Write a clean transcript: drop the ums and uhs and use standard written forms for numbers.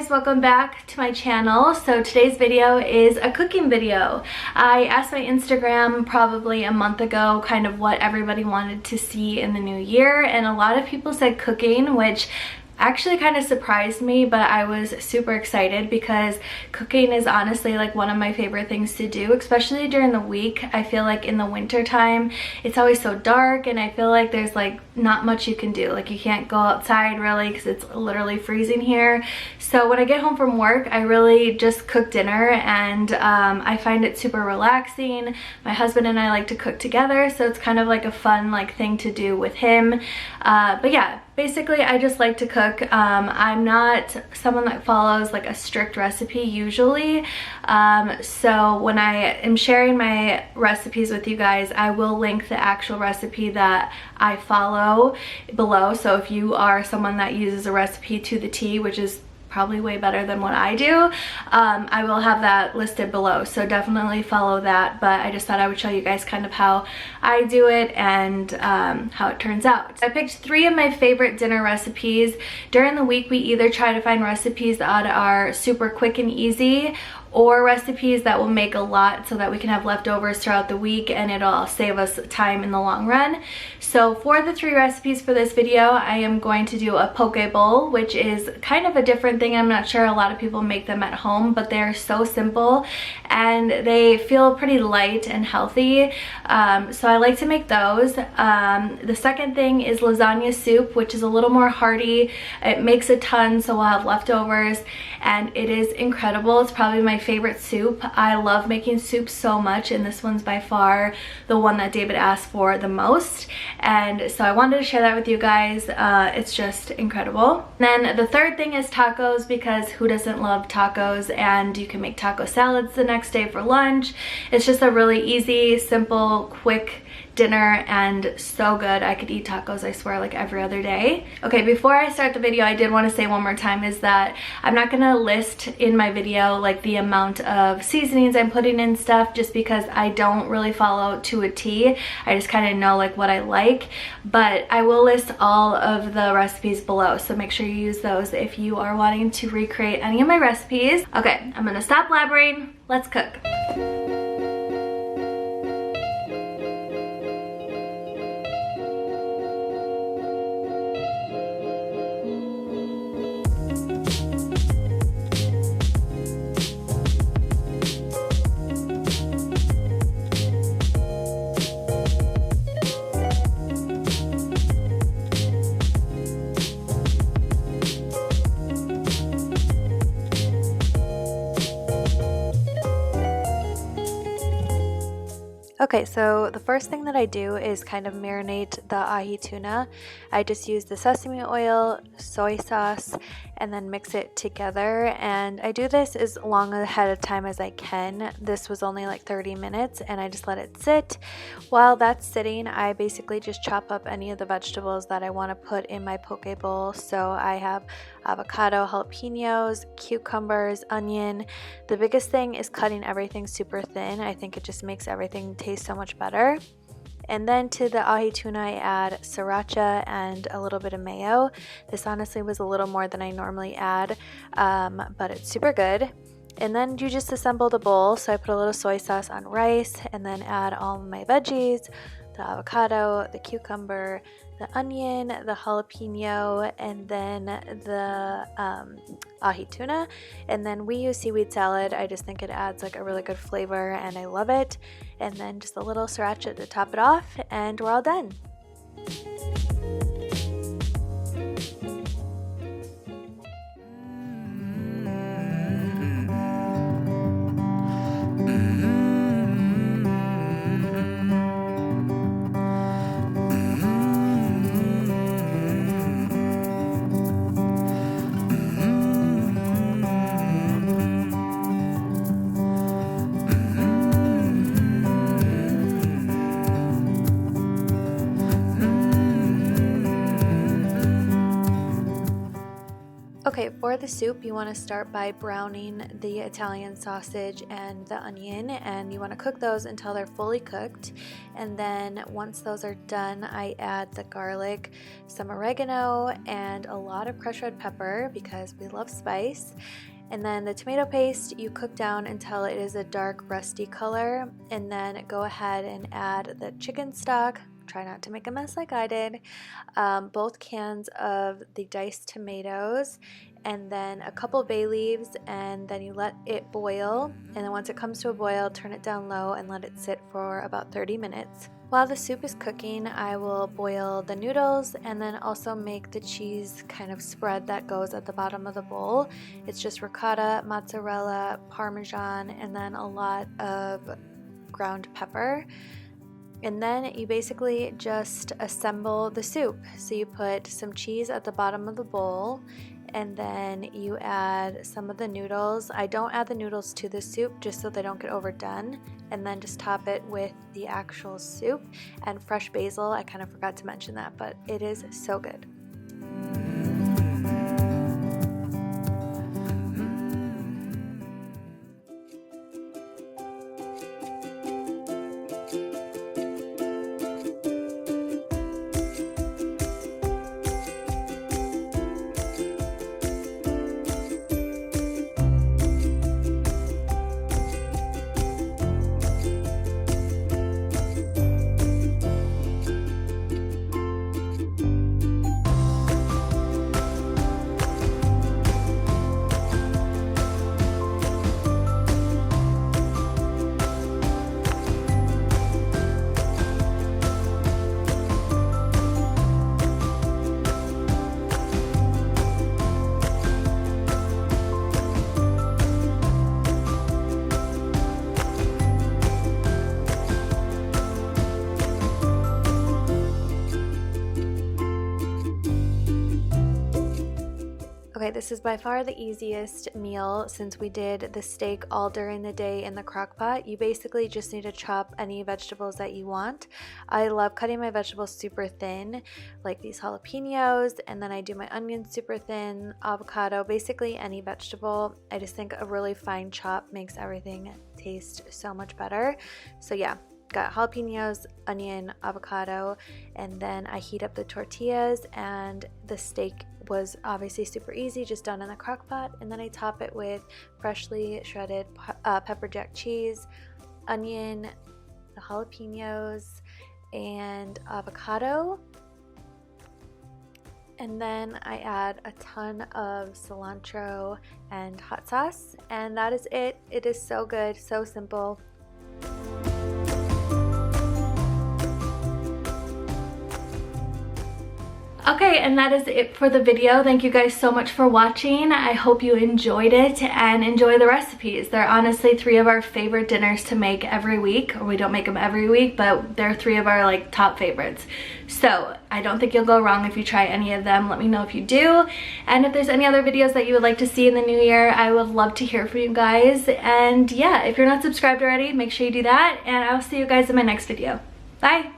guys, welcome back to my channel. So today's video is a cooking video. I asked my Instagram probably a month ago kind of what everybody wanted to see in the new year, and a lot of people said cooking, which actually kind of surprised me, but I was super excited because cooking is honestly like one of my favorite things to do, especially during the week. I feel like in the winter time it's always so dark and I feel like there's like not much you can do. Like you can't go outside really because it's literally freezing here. So when I get home from work, I really just cook dinner, and I find it super relaxing. My husband and I like to cook together, so it's kind of like a fun like thing to do with him. But yeah, basically I just like to cook. I'm not someone that follows like a strict recipe usually, so when I am sharing my recipes with you guys, I will link the actual recipe that I follow below. So if you are someone that uses a recipe to the T, which is probably way better than what I do, I will have that listed below, so definitely follow that. But I just thought I would show you guys kind of how I do it and how it turns out. I picked 3 of my favorite dinner recipes. During the week we either try to find recipes that are super quick and easy, or recipes that will make a lot so that we can have leftovers throughout the week and it'll save us time in the long run. So for the 3 recipes for this video, I am going to do a poke bowl, which is kind of a different thing. I'm not sure a lot of people make them at home, but they're so simple and they feel pretty light and healthy. So I like to make those. The second thing is lasagna soup, which is a little more hearty. It makes a ton, so we'll have leftovers, and it is incredible. It's probably my favorite soup. I love making soup so much, and this one's by far the one that David asked for the most, and so I wanted to share that with you guys. It's just incredible. Then the third thing is tacos, because who doesn't love tacos? And you can make taco salads the next day for lunch. It's just a really easy, simple, quick dinner and so good. I could eat tacos, I swear, like every other day. Okay, before I start the video, I did want to say one more time is that I'm not gonna list in my video like the amount of seasonings I'm putting in stuff, just because I don't really follow to a T. I just kind of know like what I like, but I will list all of the recipes below, so make sure you use those if you are wanting to recreate any of my recipes. Okay, I'm gonna stop blabbering. Let's cook. Okay, so the first thing that I do is kind of marinate the ahi tuna. I just use the sesame oil, soy sauce, and then mix it together, and I do this as long ahead of time as I can. This was only like 30 minutes and I just let it sit. While that's sitting, I basically just chop up any of the vegetables that I want to put in my poke bowl. So I have avocado, jalapenos, cucumbers, onion. The biggest thing is cutting everything super thin. I think it just makes everything taste so much better. And then to the ahi tuna, I add sriracha and a little bit of mayo. This honestly was a little more than I normally add, but it's super good. And then you just assemble the bowl. So I put a little soy sauce on rice and then add all my veggies, the avocado, the cucumber, the onion, the jalapeno, and then the ahi tuna. And then we use seaweed salad. I just think it adds like a really good flavor and I love it. And then just a little sriracha to top it off, and we're all done. For the soup, you want to start by browning the Italian sausage and the onion, and you want to cook those until they're fully cooked. And then once those are done, I add the garlic, some oregano, and a lot of crushed red pepper because we love spice. And then the tomato paste you cook down until it is a dark rusty color, and then go ahead and add the chicken stock. Try not to make a mess like I did. Both cans of the diced tomatoes, and then a couple bay leaves, and then you let it boil. And then once it comes to a boil, turn it down low and let it sit for about 30 minutes. While the soup is cooking, I will boil the noodles and then also make the cheese kind of spread that goes at the bottom of the bowl. It's just ricotta, mozzarella, parmesan, and then a lot of ground pepper. And then you basically just assemble the soup. So you put some cheese at the bottom of the bowl, and then you add some of the noodles. I don't add the noodles to the soup just so they don't get overdone, and then just top it with the actual soup and fresh basil. I kind of forgot to mention that, but it is so good. Okay, this is by far the easiest meal since we did the steak all during the day in the crock pot. You basically just need to chop any vegetables that you want. I love cutting my vegetables super thin, like these jalapenos, and then I do my onions super thin, avocado, basically any vegetable. I just think a really fine chop makes everything taste so much better. So yeah. Got jalapenos, onion, avocado, and then I heat up the tortillas, and the steak was obviously super easy, just done in the crock pot, and then I top it with freshly shredded pepper jack cheese, onion, the jalapenos, and avocado. And then I add a ton of cilantro and hot sauce, and that is it. It is so good, so simple. Okay, and that is it for the video. Thank you guys so much for watching. I hope you enjoyed it and enjoy the recipes. They're honestly 3 of our favorite dinners to make every week. Or we don't make them every week, but they're 3 of our like top favorites. So I don't think you'll go wrong if you try any of them. Let me know if you do. And if there's any other videos that you would like to see in the new year, I would love to hear from you guys. And yeah, if you're not subscribed already, make sure you do that. And I'll see you guys in my next video. Bye!